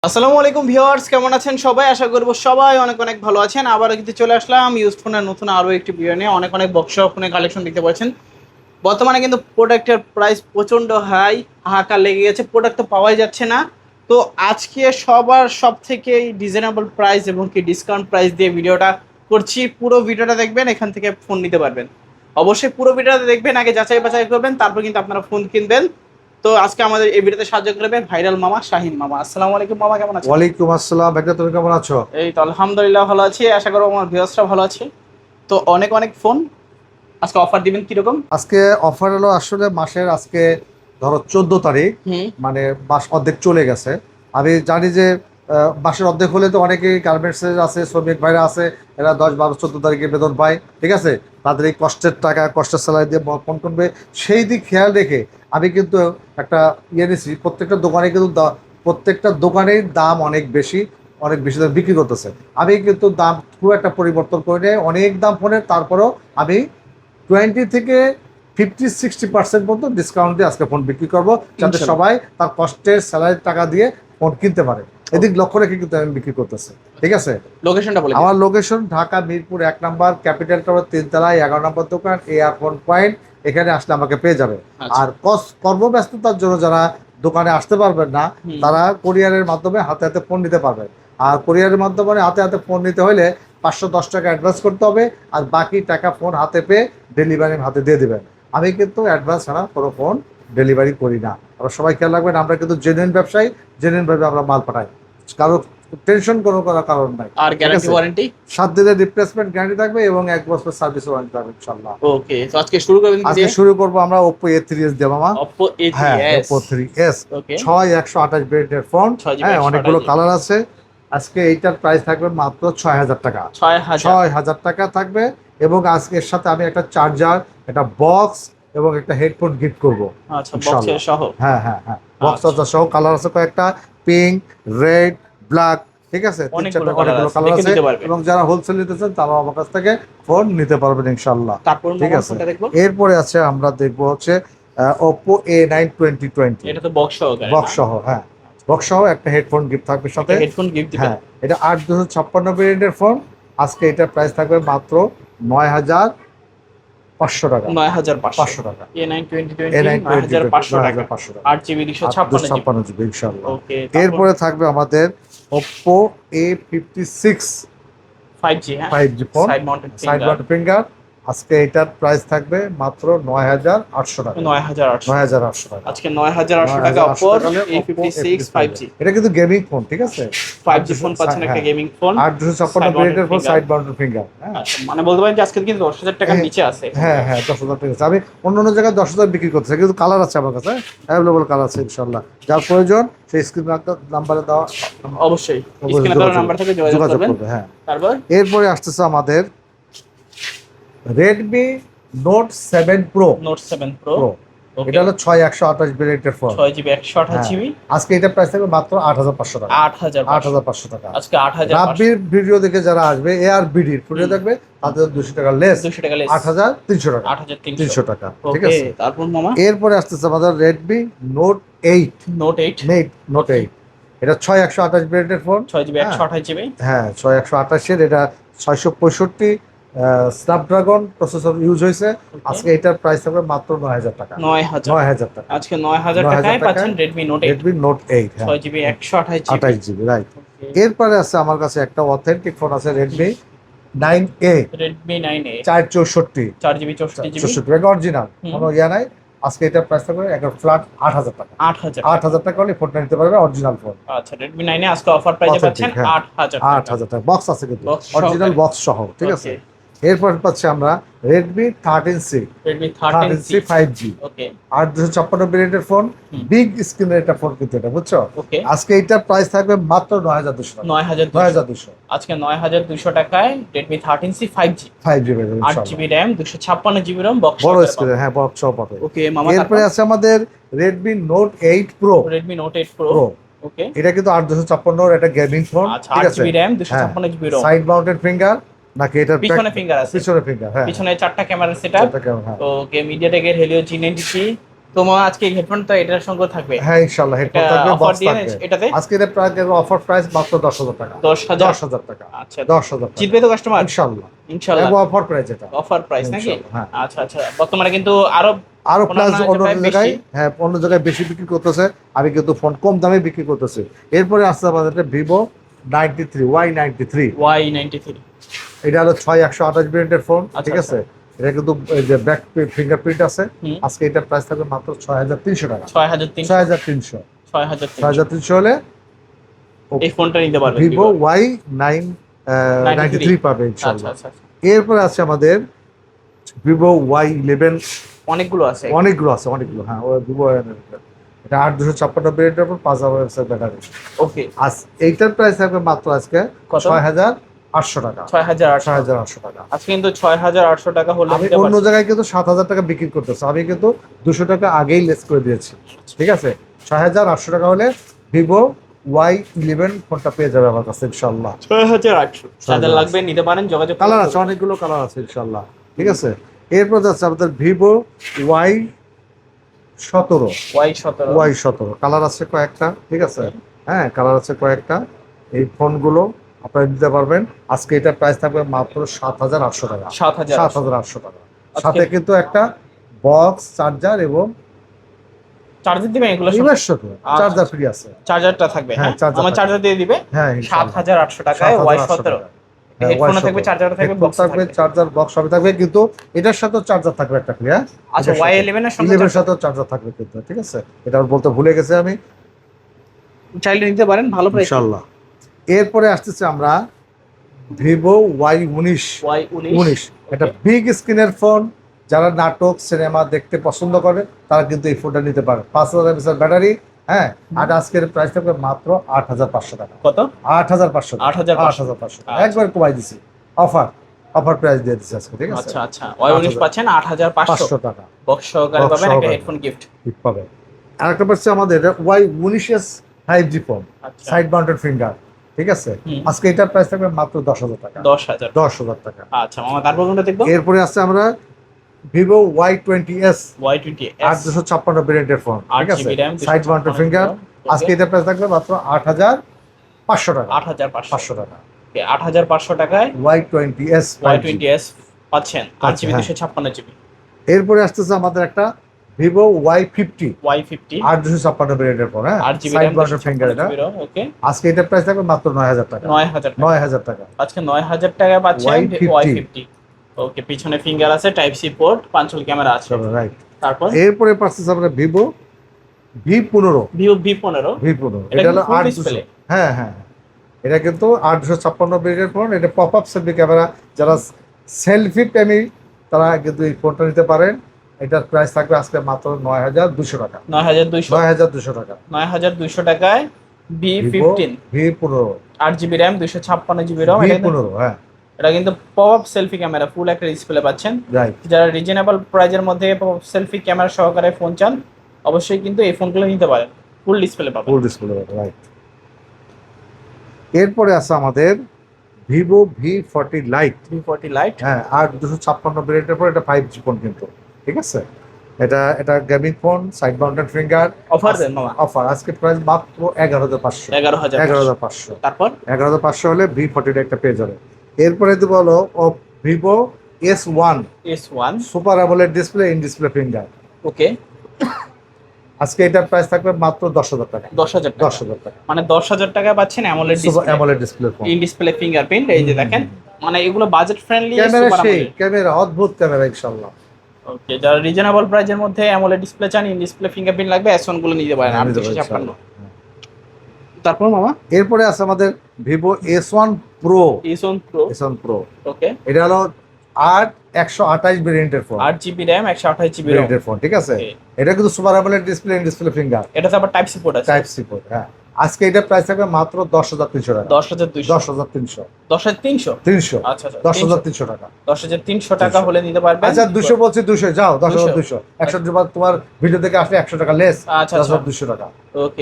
আসসালামু আলাইকুম ভিউয়ার্স, কেমন আছেন সবাই? আশা করব সবাই অনেক অনেক ভালো আছেন। আবারও কিন্তু চলে আসলাম ইউজড ফোনের নতুন আরও একটি ভিডিও নিয়ে। অনেক অনেক বক্স ফোনের কালেকশন দেখতে পাচ্ছেন। বর্তমানে কিন্তু প্রোডাক্টের প্রাইস প্রচণ্ড হাই, হাহাকার লেগে গেছে, প্রোডাক্ট তো পাওয়াই যাচ্ছে না। তো আজকে সবার সব থেকে রিজনেবল প্রাইস এবং কি ডিসকাউন্ট প্রাইস দিয়ে ভিডিওটা করছি। পুরো ভিডিওটা দেখবেন, এখান থেকে ফোন নিতে পারবেন। অবশ্যই পুরো ভিডিওটা দেখবেন, আগে যাচাই বাছাই করবেন, তারপর কিন্তু আপনারা ফোন কিনবেন। তো আজকে আমাদের এই ভিডিওতে সাহায্য করবে ভাইরাল মামা শাহিন মামা। আসসালামু আলাইকুম মামা, কেমন আছেন? ওয়ালাইকুম আসসালাম ভাইয়া, তুমি কেমন আছো? এই তো আলহামদুলিল্লাহ ভালো আছি, আশা করবো আমার ভিউয়ার্সরা ভালো আছে। তো অনেক অনেক ফোন আজকে অফার দিবেন কিরকম? আজকে অফার হলো আসলে মাসের আজকে ধরো 14 তারিখ, হুম। মানে মাস অর্ধেক চলে গেছে। আমি জানি যে মাসের অর্ধেক হলে তো অনেকেই গার্মেন্টসের আছে, শ্রমিক ভাইরা আছে, এরা 10, 12, 14 তারিখে বেতন পায়, ঠিক আছে? তাদের এই কষ্টের টাকা, কষ্টের স্যালারি দিয়ে ফোন করবে, সেই দিক খেয়াল রেখে আমি কিন্তু একটা নিয়েছি। প্রত্যেকটা দোকানেই দাম অনেক বেশি, অনেক বেশি দাম বিক্রি করতেছে। আমি কিন্তু দাম খুব একটা পরিবর্তন করে নেই, অনেক দাম ফোনের, তারপরেও আমি 20 থেকে 50-60% পর্যন্ত ডিসকাউন্ট দিয়ে আজকে ফোন বিক্রি করবো, যাতে সবাই তার কষ্টের স্যালারির টাকা দিয়ে ফোন কিনতে পারে। এদিক লক্ষ্য রেখে কিন্তু আমি বিক্রি করতেছি, ঠিক আছে? লোকেশনটা বলে আমার লোকেশন ঢাকা মিরপুর 1 নম্বর, ক্যাপিটাল টাওয়ার 3 তলায়, 11 নম্বর দোকান, এয়ারফোন পয়েন্ট। এখানে আসলে আমাকে পেয়ে যাবে। আর কর্মব্যস্ততার জন্য যারা দোকানে আসতে পারবেন না, তারা কোরিয়ারের মাধ্যমে হাতে হাতে ফোন নিতে পারবেন। আর কোরিয়ারের মাধ্যমে হাতে হাতে ফোন নিতে হলে 510 টাকা অ্যাডভান্স করতে হবে, আর বাকি টাকা ফোন হাতে পেয়ে ডেলিভারি হাতে দিয়ে দেবেন। আমি কিন্তু অ্যাডভান্স ছাড়া কোনো ফোন ডেলিভারি করি না। আমরা সবাই খেয়াল রাখবেন, আমরা কিন্তু জেনুইন ব্যবসায়ী, জেনুইনভাবে আমরা মাল পাঠাই, কারো টেনশন কোনো করার কারণ নাই। আর গ্যারান্টি ওয়ারেন্টি 7 দিনের রিপ্লেসমেন্ট গ্যারান্টি থাকবে এবং 1 বছর সার্ভিস ওয়ারেন্টি থাকবে ইনশাআল্লাহ। ওকে, তো আজকে শুরু করবেন কি আজকে দিয়ে? শুরু করব আমরা Oppo A3s দিয়ে মামা। Oppo হ্যাঁ, A3s। Oppo 3s ওকে, 6128 ভেরিয়েন্টের ফোন। 6GB হ্যাঁ, 128 অনেকগুলো কালার আছে। আজকে এইটার প্রাইস থাকবে মাত্র 6000 টাকা। 6000। 6000 টাকা থাকবে। এবং আজকে এর সাথে আমি একটা চার্জার, একটা বক্স এবং একটা হেডফোন গিফট করব আচ্ছা, ইনশাআল্লাহ। বক্সের সহ। হ্যাঁ হ্যাঁ হ্যাঁ, বক্স আচ্ছা, চার্জার সহ। কালার আছে কয়েকটা, পিঙ্ক, রেড, ব্ল্যাক, ঠিক আছে? অনেকগুলো কালার কালার আছে। নিতে পারবেন। এবং যারা হোলসেল নিতে চান তারাও আমার কাছ থেকে ফোন নিতে পারবেন ইনশাআল্লাহ, তারপর ঠিক মামা আছে? ফোনটা দেখবো। এরপরে আছে, আমরা দেখবো হচ্ছে Oppo A9 2020 এটা তো বক্স সহকারে বক্স সহ। হ্যাঁ, বক্স সহ একটা হেডফোন গিফট থাকবে সাথে। হেডফোন গিফট দিবেন। হ্যাঁ, এটা 8256 ভেরিয়েন্টের ফোন। আজকে এটার প্রাইস থাকবে মাত্র 9500 টাকা। 9500 টাকা। A9 2020 A9 9500 টাকা। 9500 টাকা, 8GB 256GB। 256 ইনশাআল্লাহ। ওকে, এরপরে থাকবে আমাদের Oppo A56 5G, হ্যাঁ, 5G phone, side mounted side mounted finger. আজকে এটার প্রাইস থাকবে মাত্র 9800 টাকা। 9800। 9800 টাকা। আজকে 9800 টাকা 9800 Oppo টাকা হলে A56 5G। এটা কিন্তু গেমিং ফোন, ঠিক আছে? 5G ফোন পাচ্ছেন, একটা হ্যাঁ, গেমিং ফোন। 8256 ভেরিয়েন্টের ফোন, সাইড মাউন্টেড ফিঙ্গার। হ্যাঁ আচ্ছা, মানে বলতে পারেন যে আজকে কিন্তু 10000 টাকার নিচে আছে। হ্যাঁ হ্যাঁ, 10,000 টাকা আছে। আমি অন্য অন্য জায়গায় 10,000 বিক্রি করতেছি, কিন্তু কালার আছে আমার কাছে, অ্যাভেলেবল কালার আছে ইনশাআল্লাহ। যার প্রয়োজন সেই স্ক্রিন নাম্বারে দেওয়া অবশ্যই স্ক্রিনে দেওয়া নাম্বার থেকে যোগাযোগ করবেন। হ্যাঁ। তারপর এরপরে আসতেছে আমাদের Redmi Note 7 Pro। Note 7 Pro। ওকে, এটা হলো 6128 ভেরিয়েন্টের ফোন। 6GB 128GB। আজকে এটা প্রাইস থাকবে মাত্র 8500 টাকা। 8500 টাকা। আজকে 8500। রাব্বির ভিডিও দেখে যারা আসবে, ARBD ভিডিও দেখবে, তাদের 200 টাকা লেস, 200 টাকা লেস, 8300 টাকা। 8300 টাকা, ঠিক ওকে, আছে? তারপর মামা এরপরে আসতেছে আমাদের Redmi Note 8। Note 8। Note 8 এটা 6128 ভেরিয়েন্টের ফোন। 6GB 128GB। হ্যাঁ, 6128 এর। এটা 665 স্ন্যাপড্রাগন প্রসেসর ইউজ হয়েছে। আজকে এটার প্রাইস থাকবে মাত্র 9000 টাকা। 9000 টাকা। আজকে 9000 টাকায় পাচ্ছেন Redmi Note 8। Redmi Note 8, হ্যাঁ, 6GB 128GB। 28GB, right. এরপরে আছে আমার কাছে একটা অথেন্টিক ফোন আছে, Redmi 9A। Redmi 9A 464 4GB 64GB। 64 original, কোনো ইয়া নাই। আজকে এটা প্রাইস থাকবে একদম ফ্ল্যাট 8000 টাকা। 8000 টাকা হলে ফোনটা নিতে পারবে, অরিজিনাল ফোন। আচ্ছা, Redmi 9A আজকে অফার প্রাইসে পাচ্ছেন 8000 টাকা। 8000 টাকা, বক্স আছে কিন্তু, অরিজিনাল সহকারে। বক্স সহ, ঠিক আছে? এরপর পাচ্ছি আমরা Redmi 13C। Redmi 13C 5G, ওকে, 8256 ভেরিয়েন্টের ফোন, বিগ স্ক্রিনের একটা ফোন কিন্তু এটা, বুঝছো? ওকে, আজকে এটার প্রাইস থাকবে মাত্র 9200 টাকা। 9200। আজকে 9200 টাকায় Redmi 13C 5G 5G variant, 8GB RAM 256GB ROM box বড় স্ক্রিন, হ্যাঁ, বক্স সহ পাবে। ওকে মামা, এরপরে আছে আমাদের Redmi Note 8 Pro। Redmi Note 8 Pro। ওকে, এটা কিন্তু 8256 এর একটা গেমিং ফোন, আচ্ছা, ঠিক আছে? 8GB RAM 256GB ROM। Side mounted finger নাকি এটা পিছনে ফিঙ্গার আছে, পিছনে ফিঙ্গার, হ্যাঁ, পিছনে 4টা ক্যামেরা সেটআপ। হ্যাঁ। ওকে, MediaTek এর Helio G93 তোমার আজকে হেডফোন তো এটার সঙ্গে থাকবে। হ্যাঁ ইনশাআল্লাহ হেডফোন এটা থাকবে, offer বক্স দিয়ে থাকবে। এটাতে আজকে এর প্রাইস অফার প্রাইস মাত্র 10,000 টাকা। 10,000 টাকা। আচ্ছা 10,000 টাকা। জিতবে তো কাস্টমার ইনশাআল্লাহ। ইনশাআল্লাহ। অফার প্রাইস এটা। অফার প্রাইস নাকি? ইনশাআল্লাহ, হ্যাঁ। আচ্ছা আচ্ছা, বর্তমানে কিন্তু আরো আরো প্লাস অন্যান্য অন্য জায়গায় জায়গায়, বেশি। হ্যাঁ অন্য জায়গায় বেশি বিক্রি করতেছে, আমি কিন্তু ফোন কম দামে বিক্রি করতেছি। এরপরে আসছে আমাদের ভিভো 93 Y93। Y93 এটা হলো 6128 ভেরিয়েন্টের ফোন, আচ্ছা, ঠিক আছে। এটা কিন্তু এই যে ব্যাক ফিঙ্গারপ্রিন্ট আছে। হুম। আজকে এটার প্রাইস থাকবে মাত্র 6300 টাকা। 6300 6300 6300 6300 হলে এই ফোনটা নিতে পারবে ভিভো Y93 পাবে আচ্ছা ইনশাআল্লাহ। আচ্ছা, এরপরে আছে আমাদের ভিভো Y11। অনেকগুলো আছে। অনেকগুলো আছে, অনেকগুলো, হ্যাঁ ও ভিভো এটা 8256 ভেরিয়েন্টের উপর 5000 এমএএইচ ব্যাটারি। ওকে, আজ এইটার প্রাইস থাকবে মাত্র আজকে কত? 6800 টাকা। 6800 টাকা। আজকে কিন্তু 6800 টাকা হলে আমি নিতে অন্য পারছি। জায়গায় কিন্তু 7000 টাকা বিক্রি করতেছি, আমি কিন্তু 200 টাকা আগেই লেস করে দিয়েছি, ঠিক আছে। 6800 টাকা হলে ভিভো Y11 ফোনটা পেয়ে যাবে আমার কাছে ইনশাআল্লাহ। 6800 যাদের লাগবে নিতে পারেন, যোগাযোগ করুন। কালার আছে, অনেকগুলো কালার আছে ইনশাআল্লাহ, ঠিক আছে। এরপর যাচ্ছে আমাদের ভিভো Y17। Y17 কালার আছে কয়েকটা, ঠিক আছে। হ্যাঁ কালার আছে কয়েকটা। এই ফোনগুলো আপনারা নিতে পারবেন। আজকে এটার প্রাইস থাকবে মাত্র 7800 টাকা। 7800 টাকা। সাথে কিন্তু একটা বক্স, চার্জার এবং চার্জার দিবেন এগুলো সব? নিজস্ব চার্জার ফ্রি আছে। চার্জারটা থাকবে, হ্যাঁ, হ্যাঁ চার্জার আমার থাকবে। চার্জার দিয়ে দিবে। হ্যাঁ ইনশাআল্লাহ। 7800 টাকায় Y17 হেডফোনও থাকবে, চার্জারও থাকবে, হেডফোন বক্স থাকবে, থাকবে। চার্জার বক্স সবই থাকবে, কিন্তু এটার সাথেও চার্জার থাকবে একটা ফ্রি। হ্যাঁ আচ্ছা, Y11 এর সঙ্গে 11 সাথেও চার্জার থাকবে কিন্তু, ঠিক আছে। এটা বলতে ভুলে গেছি আমি। চাইলে নিতে পারেন, ভালো প্রাইস। ইনশাআল্লাহ। এরপরে আসতেছে আমরা ভিভো Y19। এটা বিগ স্ক্রিনের ফোন, যারা নাটক সিনেমা দেখতে পছন্দ করে তারা কিন্তু এই ফোনটা নিতে পারে। 5000 এমএএইচ ব্যাটারি, হ্যাঁ। আর আজকের প্রাইস থাকবে মাত্র 8500 টাকা। কত? 8500 টাকা। 8500 টাকা একবার কমাই দিছি। অফার প্রাইস দিয়ে দিচ্ছি আজকে, ঠিক আছে। আচ্ছা আচ্ছা, Y19 পাচ্ছেন 8500 টাকা। বক্স সহকারে বক্স পাবেন, একটা সহকারে। হেডফোন গিফট পাবে। আরেকটা পাচ্ছি আমাদের Y19s 5G ফোন, আচ্ছা সাইড মাউন্টেড ফিঙ্গার, ঠিক আছে। হুম। আজকে এটার প্রাইস থাকবে মাত্র 10000 টাকা। 10000 টাকা। আচ্ছা মামা, তারপর কোনটা দেখবো? এরপরে আছে আমরা ভিভো Y20s Y20s 8256 ভেরিয়েন্টের ফোন, ঠিক আছে। 8GB RAM, side mounted finger. আজকে এটার প্রাইস থাকবে মাত্র 8500 টাকা। 8500 টাকা। 8500 টাকায় Y20s 5G। Y20s পাচ্ছেন 8GB হ্যাঁ। 256GB। এরপরে আসতেছে আমাদের একটা ভিভো Y50 8256 ভেরিয়েন্টের ফোন, হ্যাঁ 8GB side RAM mounted finger এটা। ওকে, আজকে এটার প্রাইস থাকবে মাত্র 9000 টাকা। 9000 টাকা। আজকে 9000 টাকায় পাচ্ছেন Y50 Y50। ওকে, পিছনে ফিঙ্গার আছে, টাইপ সি পোর্ট, পাঁচল ক্যামেরা আছে। রাইট। তারপর এরপরে পাচ্ছি আমরা ভিভো V15। ভিভো V15 এটা হলো full 800। display? হ্যাঁ হ্যাঁ, এটা কিন্তু 856 ভেরিয়েন্টের ফোন। এটা পপ আপ সেলফি ক্যামেরা, যারা সেলফি প্রেমী তারা কিন্তু এই ফোনটা নিতে পারেন। এটার প্রাইস থাকবে আজকে মাত্র 9200 টাকা। 9200 টাকা। 9200 টাকায় V15 V15 8GB RAM 256GB ROM। V15, হ্যাঁ এটা কিন্তু পপ আপ সেলফি ক্যামেরা, ফুল একটা ডিসপ্লে পাচ্ছেন। রাইট। যারা রিজনেবল প্রাইজের মধ্যে পপ আপ সেলফি ক্যামেরা সহকারে ফোন চান, অবশ্যই কিন্তু এই ফোনগুলো নিতে পারেন, ফুল ডিসপ্লে পাবেন। Full display, right. এরপরে আছে আমাদের Vivo V40 light. V40 light, হ্যাঁ 8256 ভেরিয়েন্টের পর এটা 5G ফোন কিন্তু, ঠিক আছে। এটা gaming phone, side mounted finger. Offer দেন মামা। অফার আজকে প্রাইস মাত্র 11500। 11500। তারপর 11500 হলে V40 একটা পেয়ে যাবে। এরপরে তো বলো Vivo S1 super AMOLED display, in display finger. Okay, আজকে এটার প্রাইস থাকবে মাত্র 10000 টাকা। 10000 টাকা। মানে 10000 টাকা পাচ্ছেন AMOLED display, AMOLED display phone, in display fingerprint. এই যে দেখেন, মানে এগুলো বাজেট ফ্রেন্ডলি ক্যামেরা, সুপার সেই AMOLED। ক্যামেরা অদ্ভুত ক্যামেরা ইনশাআল্লাহ। ওকে, যারা রিজনেবল প্রাইজের মধ্যে অ্যামোলেড ডিসপ্লে চান, ইন ডিসপ্লে ফিঙ্গারপ্রিন্ট লাগবে, S1 গুলো নিতে পারেন 8256। তারপর মামা এরপরে আছে আমাদের Vivo S1 Pro। S1 Pro ওকে, এটা হলো 128 ভেরিয়েন্টের phone, 8GB RAM 128GB ROM phone, ঠিক আছে। Okay. এটা কিন্তু super AMOLED display, in display finger. এটাতে আবার টাইপ সি পোর্ট আছে। টাইপ সি পোর্ট, হ্যাঁ আজকে এটা প্রাইস থাকবে মাত্র 10,300 টাকা। 10,200 10,300 10,300 300 আচ্ছা আচ্ছা 10,300 টাকা। 10,300 টাকা হলে নিতে পারবেন। আচ্ছা 200 বলছি, 200 যাও, 10,200 100 টাকা তোমার ভিডিও থেকে আসলে 100 টাকা লেস। আচ্ছা আচ্ছা 10,200 টাকা। ওকে,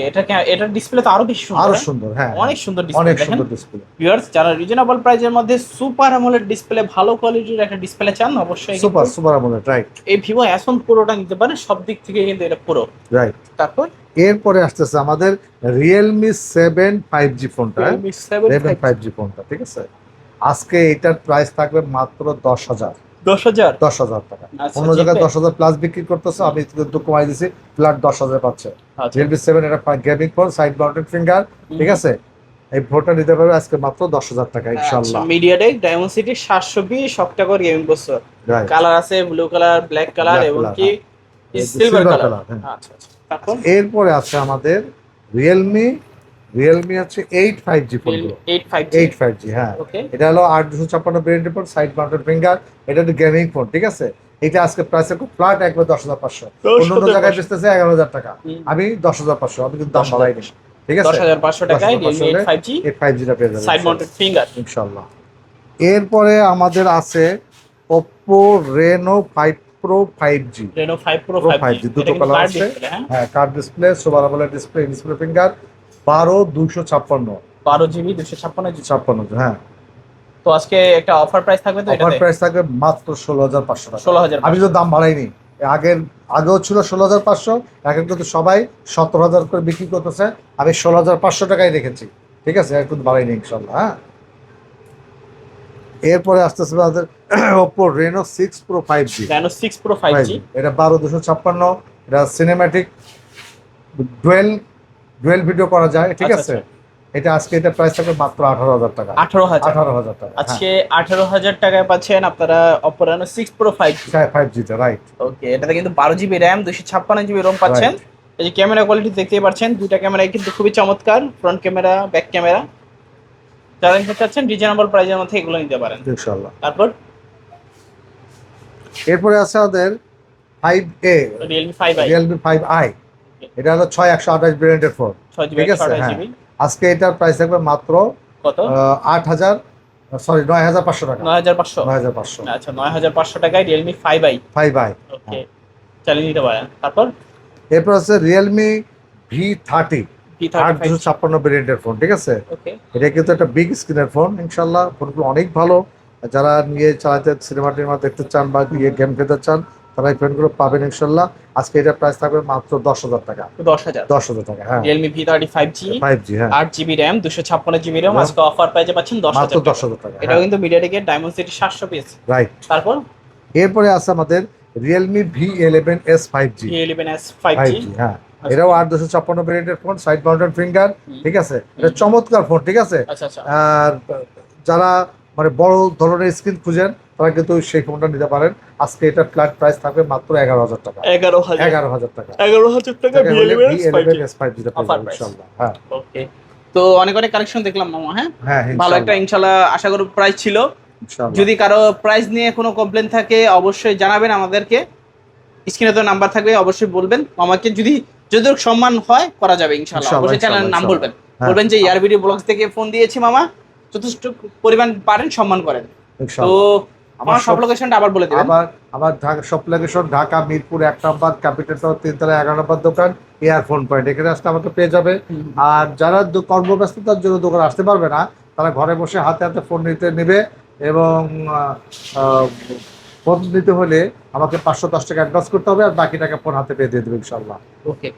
এটা ডিসপ্লে তো আরো বেশি সুন্দর, আরো হ্যাঁ? সুন্দর, হ্যাঁ অনেক সুন্দর ডিসপ্লে, অনেক দেখেন সুন্দর ডিসপ্লে। ভিউয়ার্স যারা রিজনেবল প্রাইজের মধ্যে সুপার অ্যামোলেড ডিসপ্লে, ভালো কোয়ালিটির একটা ডিসপ্লে চান, অবশ্যই সুপার সুপার আমোলেড, রাইট এই ভিভো S1 পুরোটা নিতে পারেন, সব দিক থেকে কিন্তু এটা পুরো। রাইট। তারপর এরপরে আসতেছে আমাদের রিয়েলমি 7 5G ফোনটা, Realme 7 Realme 5G 5G ফোনটা, ঠিক আছে। আজকে এটার প্রাইস থাকবে মাত্র 10,000 10,000 10,000 টাকা। আচ্ছা, অন্য জায়গায় জিতবে? 10,000 প্লাস বিক্রি করতেছে, আমি কিন্তু কমাই দিছি, ফ্ল্যাট 10,000 পাচ্ছে। আচ্ছা রিয়েলমি 7 এটা gaming phone, side mounted finger, ঠিক আছে। এই ফোনটা নিতে পারবে আজকে মাত্র 10,000 টাকা ইনশাআল্লাহ। MediaTek diamond 720 octacore gaming processor, right. Colour আছে blue colour, black colour Black এবং color, কি সিলভার silver কালার। color, হ্যাঁ। আচ্ছা আচ্ছা তারপর এরপরে আছে আমাদের রিয়েলমি হচ্ছে 8 5G ফোনগুলো, 8 5G 8 5G, হ্যাঁ। ওকে এটা হলো 8,256 ভেরিয়েন্টের ফোন, সাইড মাউন্টেড ফিঙ্গার, এটা হচ্ছে গেমিং ফোন, ঠিক আছে। এটা আজকে প্রাইস একটু ফ্ল্যাট একবার 10,500, অন্য অন্য জায়গায় বেচতেছে 11,000 টাকা, আমি 10,500, আমি কিন্তু দাম বাড়াইনি, ঠিক আছে। 10,500 টাকায় Realme 8 5G 8 5G টা পেয়ে যাবেন সাইড মাউন্টেড ফিঙ্গার। ইনশাআল্লাহ। এরপরে আমাদের আছে Oppo Reno 5 Pro 5G, Reno 5 Pro 5G, দুটো এটা কিন্তু কালার কার্ড আছে, ডিসপ্লে, হ্যাঁ হ্যাঁ। Card display, super AMOLED display, display finger, 12,256 12GB 256GB। 56, হ্যাঁ। তো আজকে একটা অফার প্রাইস থাকবে তো অফার এটাতে প্রাইস থাকবে মাত্র 16,500 টাকা। 16,000। আমি তো দাম বাড়াইনি, আগেও ছিল 16,500, এখন কিন্তু সবাই 17,000 করে বিক্রি করতেছে, আমি 16,500 টাকায় রেখেছি, ঠিক আছে, আর কিন্তু বাড়াইনি ইনশাল্লাহ, হ্যাঁ। এরপরে আসতেছে আমাদের Oppo Reno 6 Pro 5G, Reno 6 Pro 5G এটা 12,256, এটা সিনেম্যাটিক ডুয়েল ভিডিও করা যায়, ঠিক আচ্ছা, আছে। এটা আজকে এটা প্রাইস থাকবে মাত্র 18,000 টাকা। 18,000 টাকা, আজকে 18,000 টাকায় পাচ্ছেন আপনারা Oppo Reno 6 Pro 5G। হ্যাঁ 5G টা, রাইট। ওকে, এটাতে কিন্তু 12GB RAM 256GB ROM পাচ্ছেন। এই যে ক্যামেরা কোয়ালিটি দেখতেই পাচ্ছেন, দুইটা ক্যামেরাই কিন্তু খুবই চমৎকার, ফ্রন্ট ক্যামেরা, ব্যাক ক্যামেরা। যারা নিতে চাচ্ছেন রিজনেবল প্রাইসের মধ্যে এগুলো নিতে পারেন ইনশাআল্লাহ। তারপর এরপরে আছে আমাদের 5A Realme 5i Realme 5i, এটা হলো 6/128 ভেরিয়েন্টের ফোন, 6GB ঠিক আছে, হ্যাঁ। 28GB। আজকে এটার প্রাইস থাকবে মাত্র কত? 9,500 টাকা। 9,500 9,500 আচ্ছা 9,500 টাকায় Realme 5i। 5i, ওকে, চালিয়ে নিতে পারেন। তারপর এরপর আছে Realme V30 P35 8,256 ভেরিয়েন্টের ফোন, ঠিক আছে। ওকে এটা কিন্তু একটা বিগ স্ক্রিনের ফোন, ইনশাল্লাহ ফোনগুলো অনেক ভালো। যারা নিয়ে চালাতে, সিনেমা টিনেমা দেখতে চান বা গিয়ে গেম খেলতে চান, তারা এই ফোনগুলো পাবেন ইনশাল্লাহ। আজকে এটার প্রাইস থাকবে মাত্র 10,000 টাকা। 10,000 10,000 টাকা, হ্যাঁ। Realme V30 5G 5G, হ্যাঁ, 8GB RAM 256GB ROM আজকে অফার প্রাইসে পাচ্ছেন মাত্র 10,000 টাকা। 10,000 টাকা, এটাও কিন্তু মিডিয়াটেকের Dimensity 720। রাইট। তারপর এরপরে আছে আমাদের Realme V11s 5G, V11s 5G, হ্যাঁ। এটাও 8,256 ভেরিয়েন্টের ফোন, সাইড মাউন্টেড ফিঙ্গার, ঠিক আছে। এটা চমৎকার ফোন, ঠিক আছে। আচ্ছা আচ্ছা আর যারা মানে বড় ধরনের স্ক্রিন খুঁজেন, তারা কিন্তু সেই ফোনটা নিতে পারেন। আজকে এটা ফ্ল্যাট প্রাইস থাকবে মাত্র 11,000 টাকা। 11,000 11,000 টাকা 11,000 টাকা V11s 5G। V11s 5G টা পেয়ে Offer যাবেন price। ইনশাআল্লাহ, হ্যাঁ। ওকে, তো অনেক অনেক কালেকশন দেখলাম মামা, হ্যাঁ হ্যাঁ ভালো একটা ইনশাআল্লাহ আশা করি প্রাইস ছিল। ইনশাআল্লাহ। যদি কারো প্রাইস নিয়ে কোনো কমপ্লেন থাকে অবশ্যই জানাবেন আমাদেরকে, স্ক্রিনে তো নাম্বার থাকবে, অবশ্যই বলবেন মামাকে। যদি যতটুকু সম্মান হয় করা যাবে ইনশাআল্লাহ। ইনশাআল্লাহ, অবশ্যই চ্যানেলের নাম ইনশাআল্লাহ। বলবেন, হ্যাঁ। বলবেন যে ইয়ার ভিডিও ব্লগস থেকে ফোন দিয়েছি মামা, যথেষ্ট পরিমাণ পারেন সম্মান করেন। তো ইনশাআল্লাহ। আমার সব লোকেশনটা আবার বলে দেবেন। আমার ঢাকা সব লোকেশন, ঢাকা মিরপুর 1 নম্বর, ক্যাপিটাল টাওয়ার 3 তলা 11 নম্বর দোকান, ইয়ারফোন পয়েন্ট, এখানে আসলে আমাকে পেয়ে যাবে। আর যারা কর্মব্যস্ততার জন্য দোকানে আসতে পারবে না, তারা ঘরে বসে হাতে হাতে ফোন নেবে এবং ফোন নিতে হলে আমাকে 510 টাকা অ্যাডভান্স করতে হবে, আর বাকি টাকা ফোন হাতে পেয়ে দিয়ে দেবে ইনশাআল্লাহ। ওকে,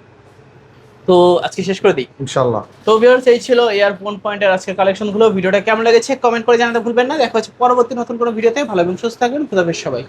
তো আজকে শেষ করে দিই ইনশাআল্লাহ। তো ভিউয়ার্স, এই ছিল ইয়ারফোন পয়েন্টের আজকের কালেকশনগুলো। ভিডিওটা কেমন লেগেছে কমেন্ট করে জানাতে ভুলবেন না। দেখা হচ্ছে পরবর্তী নতুন কোনো ভিডিওতে। ভালো এবং সুস্থ থাকবেন। খুদাহাফেজ সবাই।